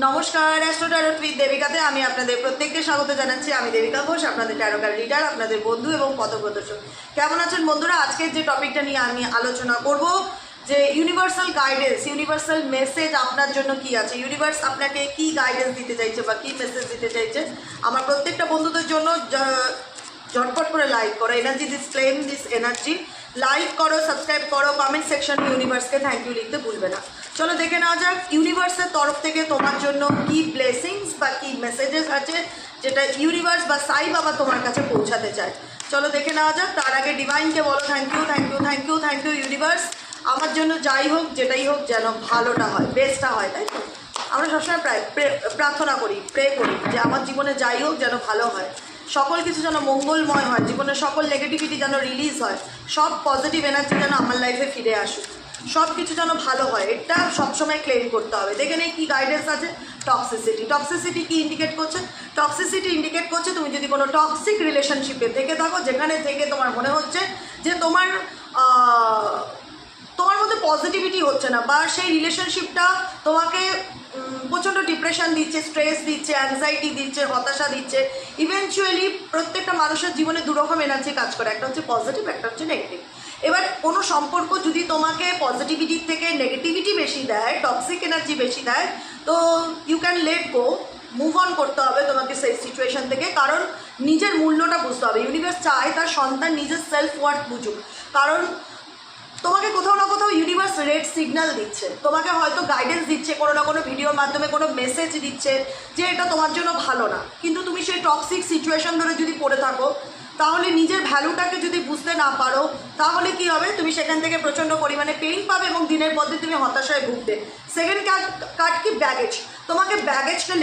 নমস্কার, astro tarot with দেবিকাতে আমি আপনাদের প্রত্যেককে স্বাগত জানাচ্ছি। আমি দেবিকা ঘোষ, আপনাদের ট্যারোকার লিডার, আপনাদের বন্ধু এবং পথপ্রদর্শক। কেমন আছেন বন্ধুরা? আজকের যে টপিকটা নিয়ে আমি আলোচনা করব যে ইউনিভার্সাল গাইডেন্স, ইউনিভার্সাল মেসেজ আপনার জন্য কি আছে, ইউনিভার্স আপনাকে কি গাইডেন্স দিতে চাইছে বা কি মেসেজ দিতে চাইছে আমার প্রত্যেকটা বন্ধুদের জন্য। ঝটপট করে লাইক করো, energy this claim this energy, like করো, সাবস্ক্রাইব করো, কমেন্ট সেকশনে ইউনিভার্সকে থ্যাংক ইউ লিখতে ভুলবে না। চলো দেখে নেওয়া যাক ইউনিভার্সের তরফ থেকে তোমার জন্য কি ব্লেসিংস বা কি মেসেজেস আছে যেটা ইউনিভার্স বা সাই বাবা তোমার কাছে পৌঁছাতে চায়। চলো দেখে নেওয়া যাক। তার আগে ডিভাইনকে বলো thank you, thank you, thank you, thank you universe, আমার জন্য যাই হোক যেটাই হোক যেন ভালোটা হয়, বেস্টটা হয়, তাই তো? আমরা সবসময় প্রার্থনা করি, প্রে করি যে আমার জীবনে যাই হোক যেন ভালো হয়, সকল কিছু যেন মঙ্গলময় হয়, জীবনের সকল নেগেটিভিটি যেন রিলিজ হয়, সব পজিটিভ এনার্জি যেন আমার লাইফে ফিরে আসুক, সব কিছু যেন ভালো হয়, এটা সবসময় ক্লেম করতে হবে। দেখে নেই কী গাইডেন্স আছে। টক্সিসিটি, টক্সিসিটি কি ইন্ডিকেট করছে? টক্সিসিটি ইন্ডিকেট করছে তুমি যদি কোনো টক্সিক রিলেশনশিপে থেকে থাকো, যেখানে থেকে তোমার মনে হচ্ছে যে তোমার মধ্যে পজিটিভিটি হচ্ছে না, বা সেই রিলেশনশিপটা তোমাকে প্রচণ্ড ডিপ্রেশন দিচ্ছে, স্ট্রেস দিচ্ছে, অ্যাংজাইটি দিচ্ছে, হতাশা দিচ্ছে। ইভেনচুয়ালি প্রত্যেকটা মানুষের জীবনে দুরকম এনার্জি কাজ করে, একটা হচ্ছে পজিটিভ, একটা হচ্ছে নেগেটিভ। এবার কোনো সম্পর্ক যদি তোমাকে পজিটিভিটির থেকে নেগেটিভিটি বেশি দেয়, টক্সিক এনার্জি বেশি দেয়, তো you can let go, move on করতে হবে তোমাকে সেই সিচুয়েশন থেকে। কারণ নিজের মূল্যটা বুঝতে হবে। ইউনিভার্স চায় তার সন্তান নিজের সেলফ ওয়ার্থ বুঝুক। কারণ তোমাকে কোথাও না কোথাও ইউনিভার্স রেড সিগন্যাল দিচ্ছে, তোমাকে হয়তো গাইডেন্স দিচ্ছে, কোনো না কোনো ভিডিওর মাধ্যমে কোনো মেসেজ দিচ্ছে যে এটা তোমার জন্য ভালো না। কিন্তু তুমি সেই টক্সিক সিচুয়েশন ধরে যদি পড়ে থাকো, তাহলে নিজের ভ্যালুটাকে যদি বুঝতে না পারো, তাহলে কি হবে? তুমি সেখান থেকে প্রচণ্ড পরিমাণে পেইন পাবে এবং দিনের পর দিন তুমি হতাশায় ভুগবে। সেকেন্ড কার্ড কি? ব্যাগেজ। তোমাকে ব্যাগেজটা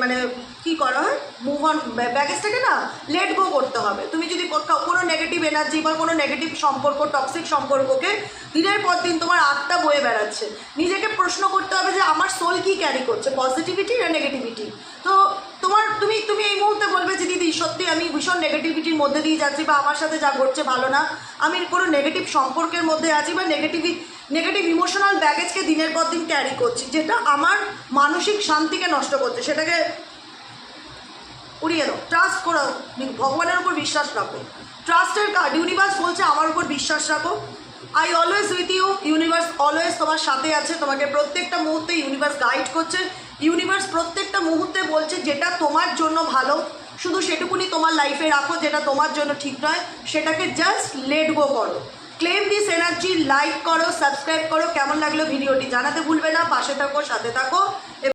মানে কি করা হয়, মুভ অন, ব্যাগেজটাকে না লেট গো করতে হবে। তুমি যদি কোনো নেগেটিভ এনার্জি বা কোনো নেগেটিভ সম্পর্ক, টক্সিক সম্পর্ককে দিনের পর দিন তোমার আত্মা বয়ে বেড়াচ্ছে, নিজেকে প্রশ্ন করতে হবে যে আমার সোল কি ক্যারি করছে, পজিটিভিটি না নেগেটিভিটি। তো তুমি এই মুহূর্তে বলবে যে দিদি সত্যি আমি ভীষণ নেগেটিভিটির মধ্যে দিয়ে যাচ্ছি, বা আমার সাথে যা ঘটছে ভালো না, আমি কোনো নেগেটিভ সম্পর্কের মধ্যে আছি, বা নেগেটিভ ইমোশনাল ব্যাগেজকে দিনের পর দিন ক্যারি করছি, যেটা আমার মানসিক শান্তিকে নষ্ট করছে। সেটাকে উড়িয়ে দাও, ট্রাস্ট করো, ভগবানের উপর বিশ্বাস রাখো। ট্রাস্টের কার্ড, ইউনিভার্স বলছে আমার উপর বিশ্বাস রাখো। I always with you, universe always তোমার সাথে আছে, তোমাকে প্রত্যেকটা মুহূর্তে ইউনিভার্স গাইড করছে। ইউনিভার্স প্রত্যেকটা মুহূর্তে বলছে যেটা তোমার জন্য ভালো, শুধু সেটুকুনি তোমার লাইফে রাখো, যেটা তোমার জন্য ঠিক নয় সেটাকে জাস্ট লেট গো করো। ক্লেম দিস এনার্জি, লাইক করো, সাবস্ক্রাইব করো। কেমন লাগলো ভিডিওটি জানাতে ভুলবে না, পাশে থাকো, সাথে থাকো।